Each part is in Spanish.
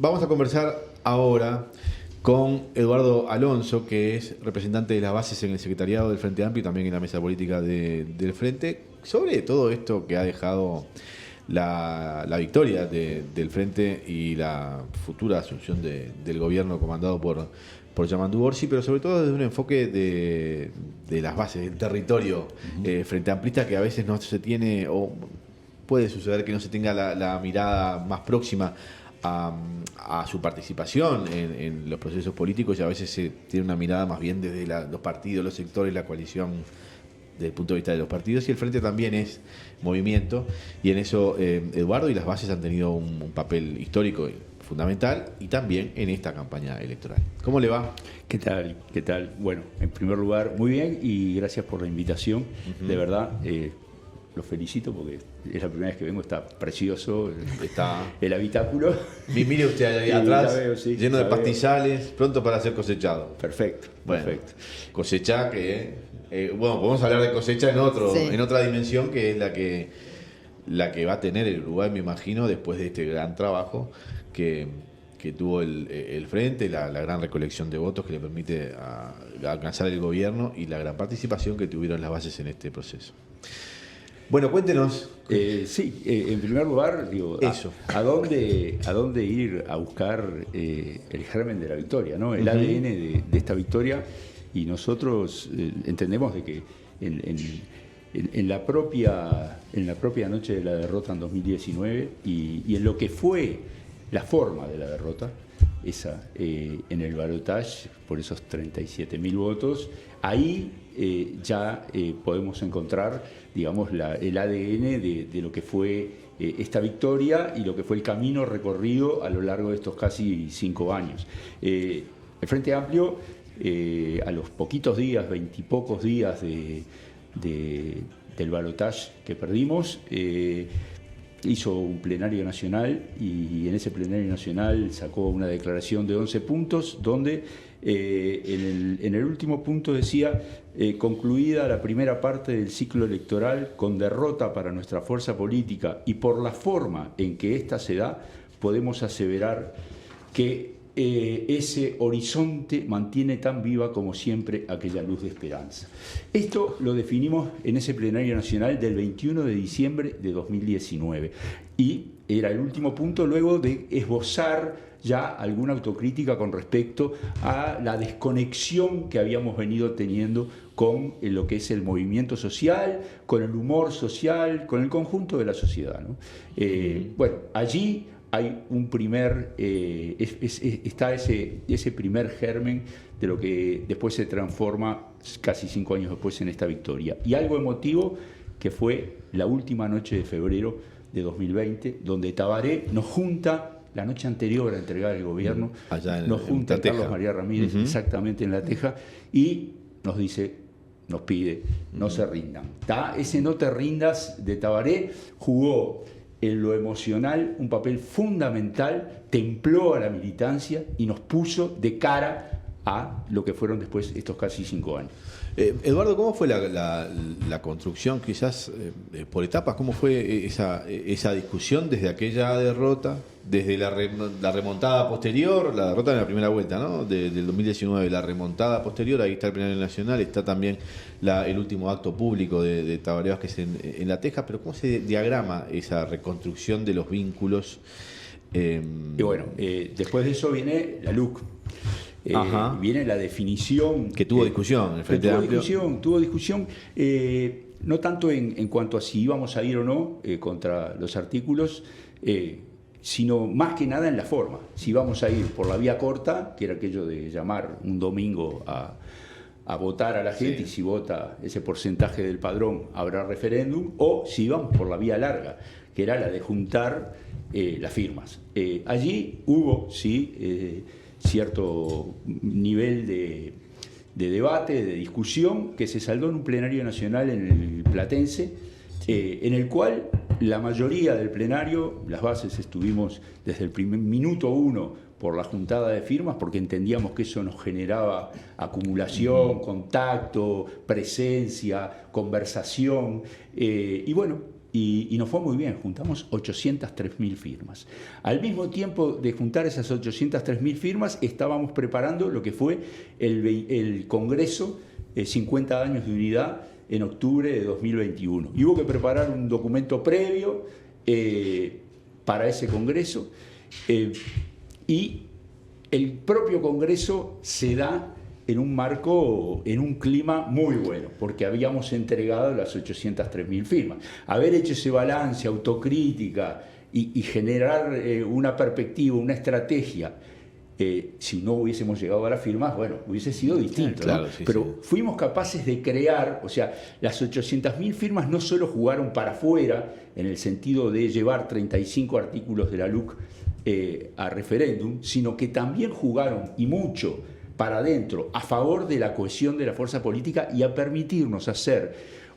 Vamos a conversar ahora con Eduardo Alonso, que es representante de las bases en el secretariado del Frente Amplio y también en la mesa política del Frente, sobre todo esto que ha dejado la victoria del Frente y la futura asunción del gobierno comandado por Yamandu Orsi, pero sobre todo desde un enfoque de las bases, del territorio frente amplista, que a veces no se tiene, o puede suceder que no se tenga la mirada más próxima a su participación en los procesos políticos, y a veces se tiene una mirada más bien desde los partidos, los sectores, la coalición, desde el punto de vista de los partidos, y el Frente también es movimiento, y en eso Eduardo y las bases han tenido un papel histórico y fundamental, y también en esta campaña electoral. ¿Cómo le va? ¿Qué tal? ¿Qué tal? Bueno, en primer lugar, muy bien y gracias por la invitación. De verdad, los felicito porque es la primera vez que vengo, está precioso el habitáculo. Mire usted ahí atrás, veo, sí, lleno de pastizales, pronto para ser cosechado. Perfecto, bueno, perfecto. Cosecha que, bueno, podemos hablar de cosecha en otra dimensión, que es la que va a tener el Uruguay, me imagino, después de este gran trabajo que tuvo el Frente, la gran recolección de votos que le permite alcanzar el gobierno y la gran participación que tuvieron las bases en este proceso. Bueno, cuéntenos. En primer lugar, digo, ¿a dónde ir a buscar el germen de la victoria, ¿no? El ADN de esta victoria? Y nosotros entendemos de que en la propia noche de la derrota en 2019 y en lo que fue la forma de la derrota, en el balotaje, por esos 37.000 votos, ahí ya podemos encontrar, digamos, el ADN de lo que fue esta victoria y lo que fue el camino recorrido a lo largo de estos casi 5 años. El Frente Amplio, a los poquitos días, 20 y pocos días del balotaje que perdimos, hizo un plenario nacional y en ese plenario nacional sacó una declaración de 11 puntos donde en el último punto decía: concluida la primera parte del ciclo electoral con derrota para nuestra fuerza política y por la forma en que ésta se da, podemos aseverar que ese horizonte mantiene tan viva como siempre aquella luz de esperanza. Esto lo definimos en ese plenario nacional del 21 de diciembre de 2019 y era el último punto luego de esbozar ya alguna autocrítica con respecto a la desconexión que habíamos venido teniendo con lo que es el movimiento social, con el humor social, con el conjunto de la sociedad, ¿no? Bueno, allí hay un primer, está ese primer germen de lo que después se transforma casi 5 años después en esta victoria. Y algo emotivo que fue la última noche de febrero de 2020, donde Tabaré nos junta la noche anterior a entregar el gobierno, nos junta a Carlos María Ramírez, exactamente en La Teja, y nos dice, nos pide, no se rindan. Ese no te rindas de Tabaré jugó en lo emocional un papel fundamental, templó a la militancia y nos puso de cara a lo que fueron después estos casi 5 años. Eduardo, ¿cómo fue la construcción, quizás por etapas? ¿Cómo fue esa discusión desde aquella derrota, desde la remontada posterior, la derrota en la primera vuelta, ¿no? Del 2019, la remontada posterior, ahí está el plenario nacional, está también el último acto público de Tabaré Vázquez en La Teja, pero ¿cómo se diagrama esa reconstrucción de los vínculos? Y bueno, después de eso viene la LUC. Viene la definición que tuvo discusión el Frente Amplio. Tuvo discusión no tanto en cuanto a si íbamos a ir o no contra los artículos, sino más que nada en la forma. Si íbamos a ir por la vía corta, que era aquello de llamar un domingo a votar a la gente, y si vota ese porcentaje del padrón habrá referéndum, o si íbamos por la vía larga, que era la de juntar las firmas. Allí hubo, cierto nivel de debate, de discusión, que se saldó en un plenario nacional en el Platense, en el cual la mayoría del plenario, las bases estuvimos desde el minuto 1 por la juntada de firmas, porque entendíamos que eso nos generaba acumulación, contacto, presencia, conversación, y bueno, y nos fue muy bien, juntamos 803.000 firmas. Al mismo tiempo de juntar esas 803.000 firmas, estábamos preparando lo que fue el Congreso 50 años de unidad en octubre de 2021. Y hubo que preparar un documento previo para ese Congreso, y el propio Congreso se da en un marco, en un clima muy bueno, porque habíamos entregado las 803.000 firmas. Haber hecho ese balance, autocrítica y generar una perspectiva, una estrategia, si no hubiésemos llegado a las firmas, bueno, hubiese sido distinto, claro, ¿no? sí, Pero sí. fuimos capaces de crear, o sea, las 800.000 firmas no solo jugaron para afuera, en el sentido de llevar 35 artículos de la LUC a referéndum, sino que también jugaron, y mucho, para adentro, a favor de la cohesión de la fuerza política y a permitirnos hacer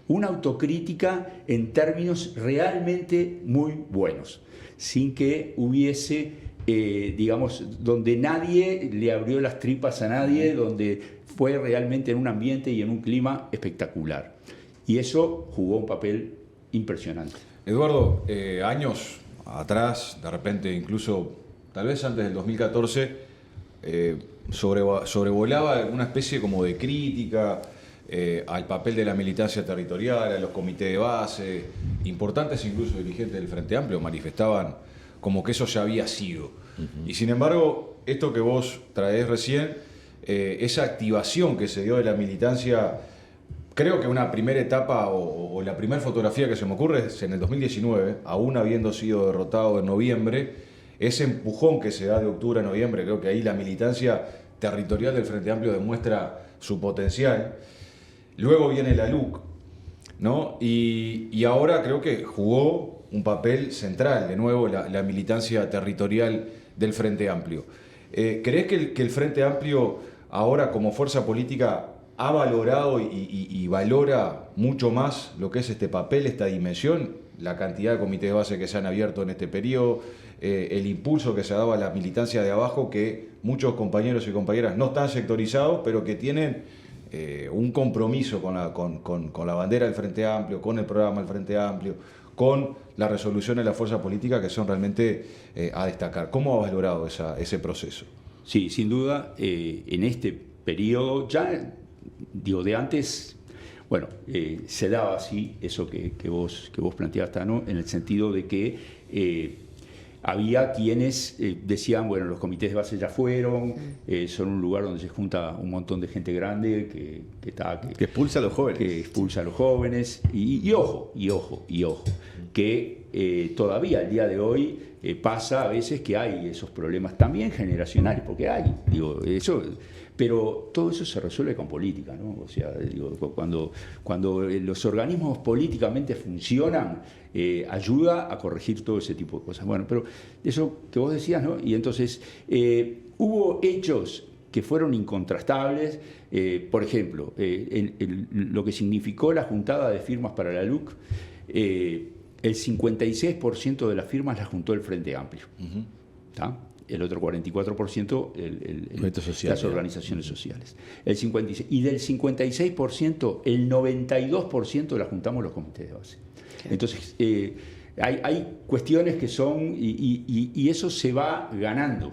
una autocrítica en términos realmente muy buenos, sin que hubiese, digamos, donde nadie le abrió las tripas a nadie, donde fue realmente en un ambiente y en un clima espectacular. Y eso jugó un papel impresionante. Eduardo, años atrás, de repente, incluso tal vez antes del 2014, sobrevolaba una especie como de crítica al papel de la militancia territorial, a los comités de base. Importantes incluso dirigentes del Frente Amplio manifestaban como que eso ya había sido. Y sin embargo, esto que vos traés recién, esa activación que se dio de la militancia, creo que una primera etapa o la primera fotografía que se me ocurre es en el 2019, aún habiendo sido derrotado en noviembre, ese empujón que se da de octubre a noviembre, creo que ahí la militancia territorial del Frente Amplio demuestra su potencial. Luego viene la LUC, ¿no? Y ahora creo que jugó un papel central, de nuevo, la militancia territorial del Frente Amplio. ¿Crees que el Frente Amplio ahora como fuerza política ha valorado y valora mucho más lo que es este papel, esta dimensión, la cantidad de comités de base que se han abierto en este periodo, el impulso que se ha dado a la militancia de abajo, que muchos compañeros y compañeras no están sectorizados, pero que tienen un compromiso con la bandera del Frente Amplio, con el programa del Frente Amplio, con las resoluciones de la fuerza política, que son realmente a destacar? ¿Cómo ha valorado ese proceso? Sí, sin duda, en este periodo, ya digo, de antes, bueno, se daba así eso que vos planteaste, Tano, en el sentido de que había quienes decían, bueno, los comités de base ya fueron, son un lugar donde se junta un montón de gente grande que expulsa a los jóvenes. Que expulsa a los jóvenes. Y ojo, que todavía al día de hoy pasa a veces que hay esos problemas también generacionales, porque hay, digo, eso, pero todo eso se resuelve con política, ¿no? O sea, digo, cuando los organismos políticamente funcionan, ayuda a corregir todo ese tipo de cosas. Bueno, pero eso que vos decías, ¿no? Y entonces hubo hechos que fueron incontrastables, por ejemplo, lo que significó la juntada de firmas para la LUC. El 56% de las firmas las juntó el Frente Amplio. ¿Tá? El otro 44% las organizaciones sociales. El 56, y del 56%, el 92% las juntamos los comités de base. Entonces, hay cuestiones que son, y eso se va ganando.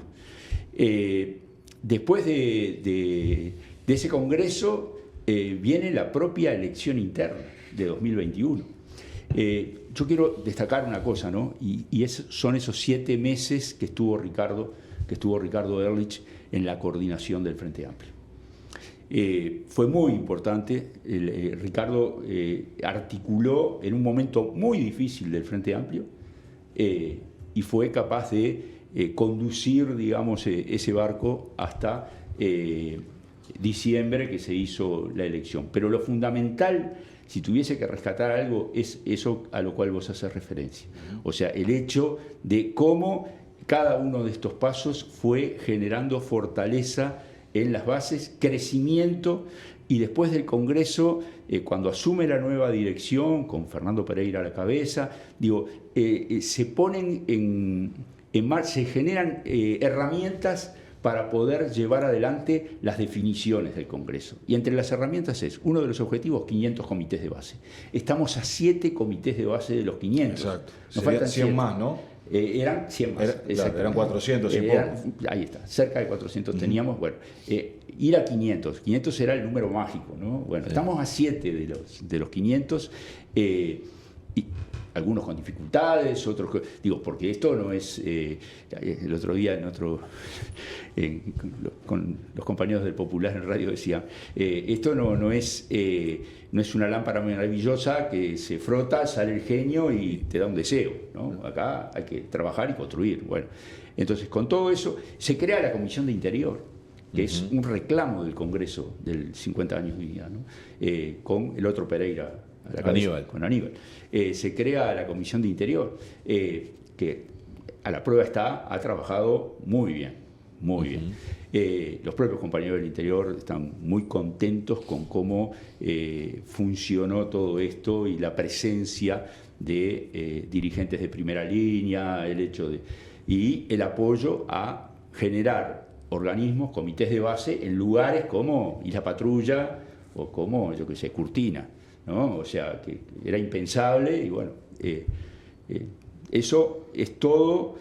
Después de ese Congreso viene la propia elección interna de 2021. Yo quiero destacar una cosa, ¿no? Y son esos 7 meses que estuvo Ricardo Ehrlich en la coordinación del Frente Amplio. Fue muy importante. Ricardo articuló en un momento muy difícil del Frente Amplio y fue capaz de conducir, digamos, ese barco hasta diciembre, que se hizo la elección. Pero lo fundamental, si tuviese que rescatar algo, es eso a lo cual vos haces referencia. O sea, el hecho de cómo cada uno de estos pasos fue generando fortaleza en las bases, crecimiento, y después del Congreso, cuando asume la nueva dirección, con Fernando Pereira a la cabeza, digo, se ponen en marcha, se generan herramientas para poder llevar adelante las definiciones del Congreso. Y entre las herramientas es, uno de los objetivos, 500 comités de base. Estamos a 7 comités de base de los 500. Exacto. Nos faltan 100 más, ¿no? Eran 100 más. Eran 400 y poco. Ahí está, cerca de 400 teníamos. Bueno, ir a 500. 500 era el número mágico, ¿no? Bueno, estamos a 7 de los 500. Y algunos con dificultades, otros porque esto no es el otro día con los compañeros del Popular en radio decían esto no es una lámpara maravillosa que se frota, sale el genio y te da un deseo, ¿no? Acá hay que trabajar y construir. Bueno, entonces con todo eso se crea la Comisión de Interior, que es un reclamo del Congreso del 50 años de vida, ¿no? Con el otro Pereira a la cabeza, con Aníbal. Se crea la Comisión de Interior, que a la prueba ha trabajado muy bien, muy bien. Los propios compañeros del Interior están muy contentos con cómo funcionó todo esto y la presencia de dirigentes de primera línea, y el apoyo a generar organismos, comités de base en lugares como Isla Patrulla o como, Curtina, ¿no? O sea, que era impensable y bueno, eso es todo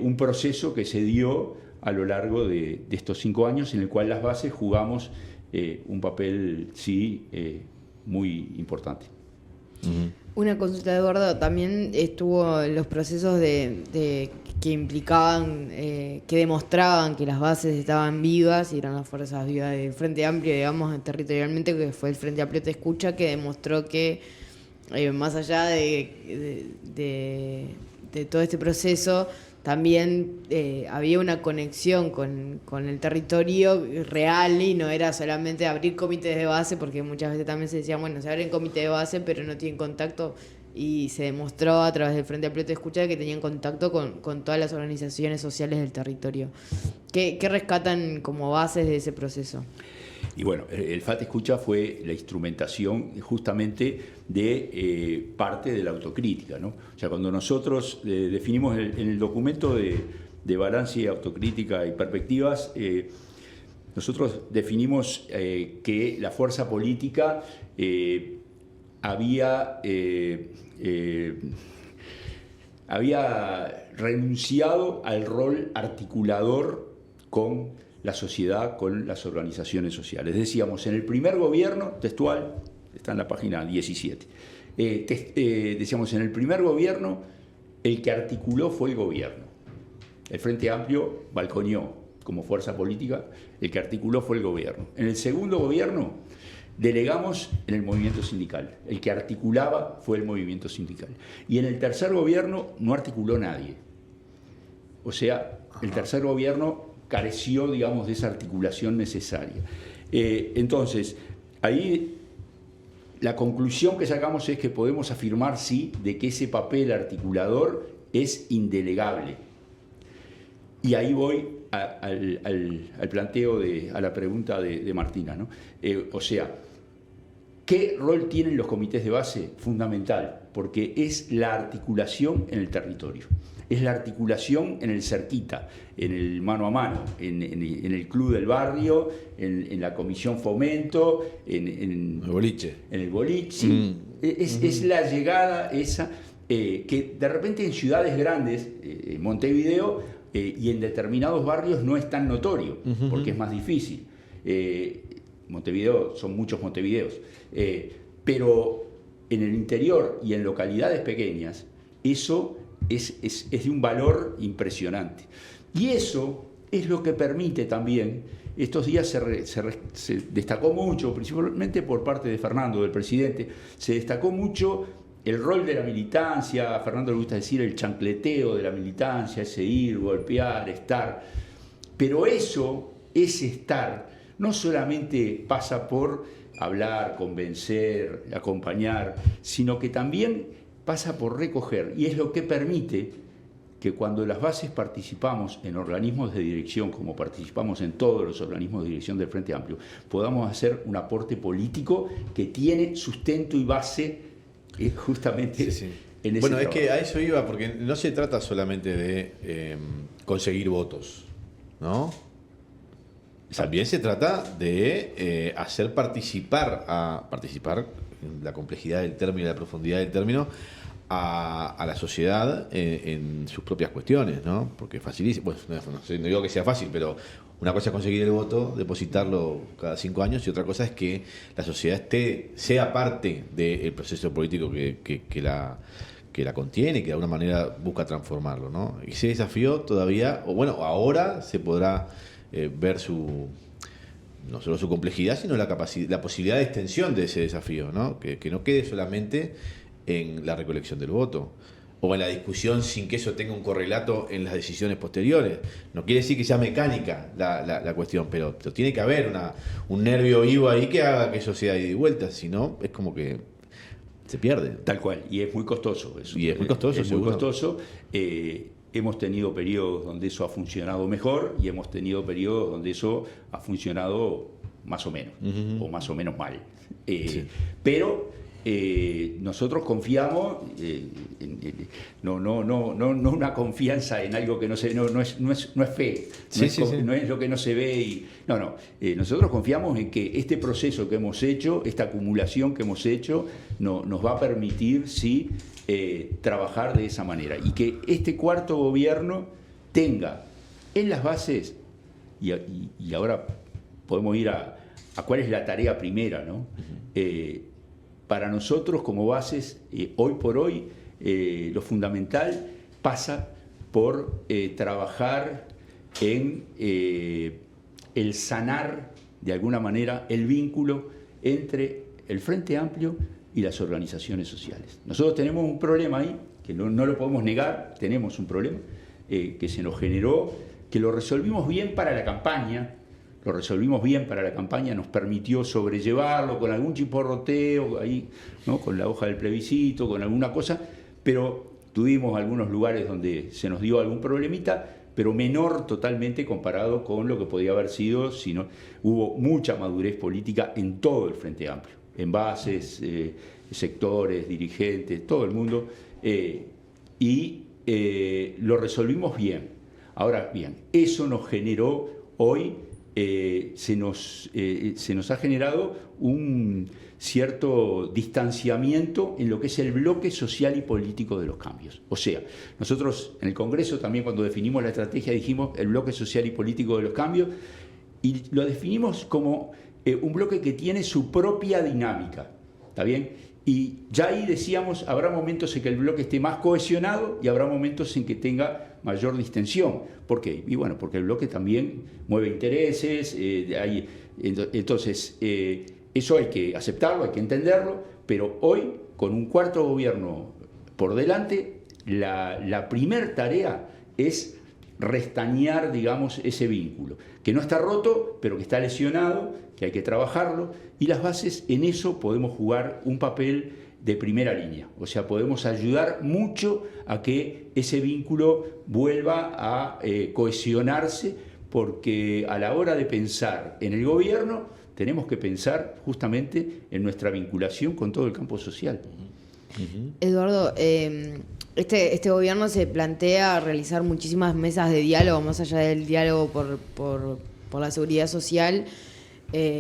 un proceso que se dio a lo largo de estos 5 años en el cual las bases jugamos un papel, sí, muy importante. Una consulta, Eduardo, también estuvo en los procesos que implicaban, que demostraban que las bases estaban vivas y eran las fuerzas vivas del Frente Amplio, digamos, territorialmente, que fue el Frente Amplio Te Escucha, que demostró que más allá de todo este proceso, también había una conexión con el territorio real y no era solamente abrir comités de base, porque muchas veces también se decía, bueno, se abren comités de base pero no tienen contacto, y se demostró a través del Frente Amplio Te Escucha que tenían contacto con todas las organizaciones sociales del territorio. ¿Qué rescatan como bases de ese proceso? Y bueno, el FAT Escucha fue la instrumentación justamente de parte de la autocrítica, ¿no? O sea, cuando nosotros definimos en el documento de balance y autocrítica y perspectivas, nosotros definimos que la fuerza política había renunciado al rol articulador con la sociedad, con las organizaciones sociales. Decíamos, en el primer gobierno, textual, está en la página 17, decíamos, en el primer gobierno, el que articuló fue el gobierno. El Frente Amplio balconeó como fuerza política, el que articuló fue el gobierno. En el segundo gobierno, delegamos en el movimiento sindical. El que articulaba fue el movimiento sindical. Y en el tercer gobierno no articuló nadie. O sea, el tercer gobierno careció, digamos, de esa articulación necesaria. Entonces, ahí la conclusión que sacamos es que podemos afirmar, sí, de que ese papel articulador es indelegable. Y ahí voy al planteo, a la pregunta de Martina, ¿no? O sea, ¿qué rol tienen los comités de base? Fundamental, porque es la articulación en el territorio. Es la articulación en el cerquita, en el mano a mano, en el club del barrio, en la comisión fomento, en el boliche. En el boliche, sí. Es la llegada esa, que de repente en ciudades grandes, en Montevideo, y en determinados barrios no es tan notorio, porque es más difícil. Montevideo, son muchos Montevideos. Pero en el interior y en localidades pequeñas, eso es de un valor impresionante. Y eso es lo que permite también, estos días se destacó mucho, principalmente por parte de Fernando, del presidente, se destacó mucho el rol de la militancia. A Fernando le gusta decir el chancleteo de la militancia, ese ir, golpear, estar. Pero eso, ese estar, no solamente pasa por hablar, convencer, acompañar, sino que también pasa por recoger, y es lo que permite que cuando las bases participamos en organismos de dirección, como participamos en todos los organismos de dirección del Frente Amplio, podamos hacer un aporte político que tiene sustento y base justamente en ese Bueno, trabajo. Es que a eso iba, porque no se trata solamente de conseguir votos, ¿no? También se trata de hacer participar en la complejidad del término y la profundidad del término a la sociedad en sus propias cuestiones, ¿no? Porque es facilísimo, bueno, no digo que sea fácil, pero una cosa es conseguir el voto, depositarlo cada 5 años, y otra cosa es que la sociedad sea parte del proceso político que la contiene y que de alguna manera busca transformarlo, ¿no? Ese desafío todavía, o bueno, ahora se podrá ver no solo su complejidad, sino la posibilidad de extensión de ese desafío, ¿no? Que no quede solamente en la recolección del voto o en la discusión sin que eso tenga un correlato en las decisiones posteriores. No quiere decir que sea mecánica la cuestión, pero tiene que haber un nervio vivo ahí que haga que eso sea ida y vuelta, si no, es como que se pierde. Tal cual, y es muy costoso eso. Y es muy costoso, es muy seguro. costoso. Hemos tenido periodos donde eso ha funcionado mejor y hemos tenido periodos donde eso ha funcionado más o menos, o más o menos mal. Sí. Pero nosotros confiamos, no una confianza en algo que no es fe, no es lo que no se ve. Nosotros confiamos en que este proceso que hemos hecho, esta acumulación que hemos hecho, nos va a permitir, sí, trabajar de esa manera, y que este cuarto gobierno tenga en las bases, y ahora podemos ir a cuál es la tarea primera, ¿no? Para nosotros como bases, hoy por hoy, lo fundamental pasa por trabajar en el sanar de alguna manera el vínculo entre el Frente Amplio y las organizaciones sociales. Nosotros tenemos un problema ahí, que no lo podemos negar, tenemos un problema que se nos generó, que lo resolvimos bien para la campaña, nos permitió sobrellevarlo con algún chiporroteo ahí, ¿no? Con la hoja del plebiscito, con alguna cosa, pero tuvimos algunos lugares donde se nos dio algún problemita, pero menor totalmente comparado con lo que podía haber sido si no. Hubo mucha madurez política en todo el Frente Amplio, en bases, sectores, dirigentes, todo el mundo, y lo resolvimos bien. Ahora bien, eso nos generó hoy, se nos ha generado un cierto distanciamiento en lo que es el bloque social y político de los cambios. O sea, nosotros en el Congreso también, cuando definimos la estrategia, dijimos el bloque social y político de los cambios, y lo definimos como un bloque que tiene su propia dinámica, ¿está bien? Y ya ahí decíamos, habrá momentos en que el bloque esté más cohesionado y habrá momentos en que tenga mayor distensión. ¿Por qué? Y bueno, porque el bloque también mueve intereses, entonces eso hay que aceptarlo, hay que entenderlo, pero hoy, con un cuarto gobierno por delante, la primer tarea es restañar, digamos, ese vínculo, que no está roto, pero que está lesionado, que hay que trabajarlo, y las bases en eso podemos jugar un papel de primera línea, o sea, podemos ayudar mucho a que ese vínculo vuelva a cohesionarse, porque a la hora de pensar en el gobierno tenemos que pensar justamente en nuestra vinculación con todo el campo social. Eduardo, este gobierno se plantea realizar muchísimas mesas de diálogo, más allá del diálogo por la seguridad social.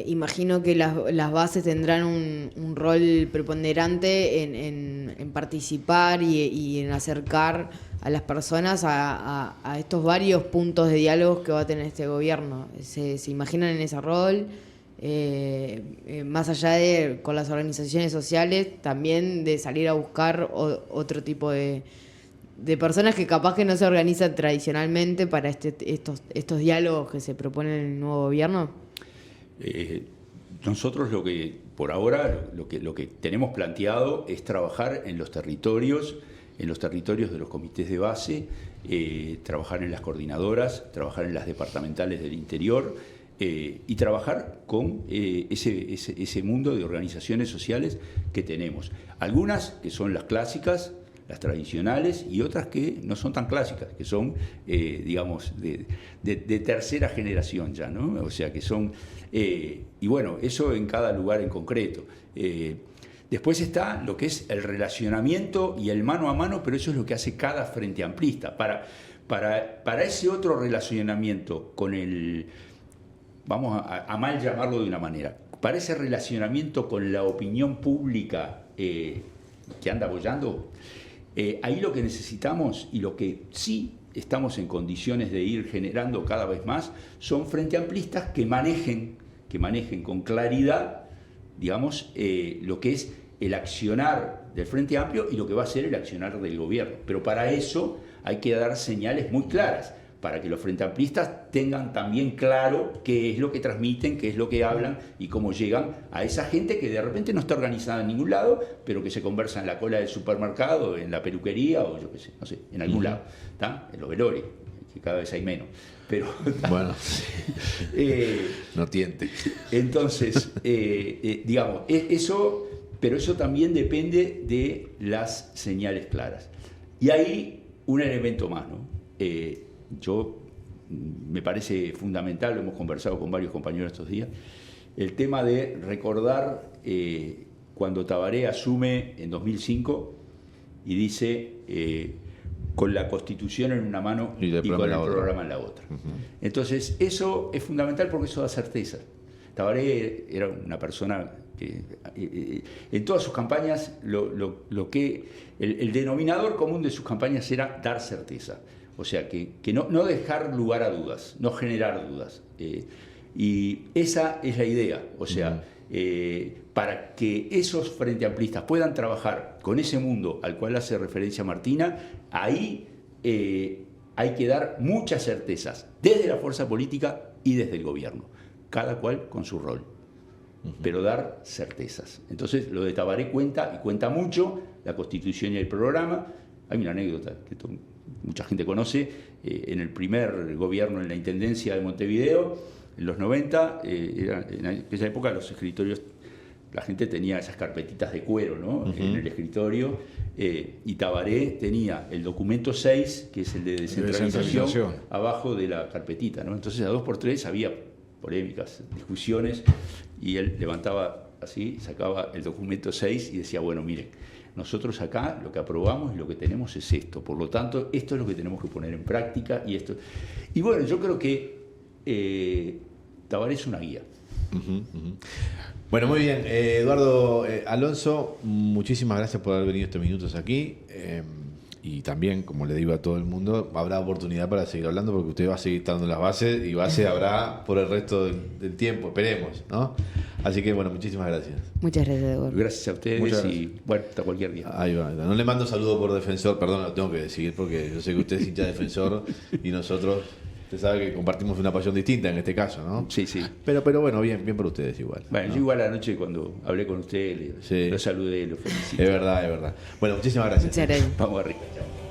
Imagino que las bases tendrán un rol preponderante en participar y en acercar a las personas a estos varios puntos de diálogo que va a tener este gobierno. ¿Se imaginan en ese rol? Más allá de con las organizaciones sociales, también de salir a buscar otro tipo de personas que capaz que no se organizan tradicionalmente para estos diálogos que se proponen en el nuevo gobierno. Nosotros por ahora lo que tenemos planteado es trabajar en los territorios de los comités de base, trabajar en las coordinadoras, trabajar en las departamentales del interior, y trabajar con ese mundo de organizaciones sociales que tenemos. Algunas que son las clásicas, las tradicionales, y otras que no son tan clásicas, que son, digamos, de tercera generación ya, ¿no? O sea, que son... y bueno, eso en cada lugar en concreto. Después está lo que es el relacionamiento y el mano a mano, pero eso es lo que hace cada frente amplista. Para ese otro relacionamiento con vamos a mal llamarlo de una manera, para ese relacionamiento con la opinión pública que anda boyando, ahí lo que necesitamos y lo que sí estamos en condiciones de ir generando cada vez más son frente amplistas que manejen con claridad, digamos, lo que es el accionar del Frente Amplio y lo que va a ser el accionar del gobierno. Pero para eso hay que dar señales muy claras, para que los frente amplistas tengan también claro qué es lo que transmiten, qué es lo que hablan y cómo llegan a esa gente que de repente no está organizada en ningún lado, pero que se conversa en la cola del supermercado, en la peluquería o yo qué sé, no sé, en algún lado, ¿tá? En los velorios, que cada vez hay menos. Pero, bueno, no tiente. Entonces, digamos, eso, pero eso también depende de las señales claras. Y ahí un elemento más, ¿no? Me parece fundamental, lo hemos conversado con varios compañeros estos días, el tema de recordar cuando Tabaré asume en 2005 y dice con la Constitución en una mano y con el programa en la otra. Entonces, eso es fundamental porque eso da certeza. Tabaré era una persona que en todas sus campañas el denominador común de sus campañas era dar certeza. O sea, que no dejar lugar a dudas, no generar dudas. Y esa es la idea. O sea, para que esos frente amplistas puedan trabajar con ese mundo al cual hace referencia Martina, ahí hay que dar muchas certezas, desde la fuerza política y desde el gobierno, cada cual con su rol. Pero dar certezas. Entonces, lo de Tabaré cuenta mucho, la Constitución y el programa. Hay una anécdota que mucha gente conoce, en el primer gobierno en la Intendencia de Montevideo, en los 90, en aquella época los escritorios, la gente tenía esas carpetitas de cuero, ¿no? En el escritorio, y Tabaré tenía el documento 6, que es el de descentralización, abajo de la carpetita, ¿no? Entonces a 2x3 había polémicas, discusiones, y él levantaba así, sacaba el documento 6 y decía, bueno, miren, nosotros acá lo que aprobamos y lo que tenemos es esto, por lo tanto, esto es lo que tenemos que poner en práctica y esto. Y bueno, yo creo que Tabaré es una guía. Bueno, muy bien. Eduardo Alonso, muchísimas gracias por haber venido estos minutos aquí. Y también, como le digo a todo el mundo, habrá oportunidad para seguir hablando porque usted va a seguir dando las bases y base habrá por el resto del tiempo, esperemos, ¿no? Así que, bueno, muchísimas gracias. Muchas gracias, Eduardo. Gracias a ustedes y, bueno, hasta cualquier día. Ahí va. No le mando saludo por Defensor, perdón, lo tengo que decir porque yo sé que usted es hincha de Defensor y nosotros, usted sabe que compartimos una pasión distinta en este caso, ¿no? Sí, sí. Pero bueno, bien por ustedes igual. Bueno, ¿no? yo igual anoche cuando hablé con usted, lo saludé, lo felicité. Es verdad. Bueno, muchísimas gracias. Muchas gracias. Vamos arriba. Chao.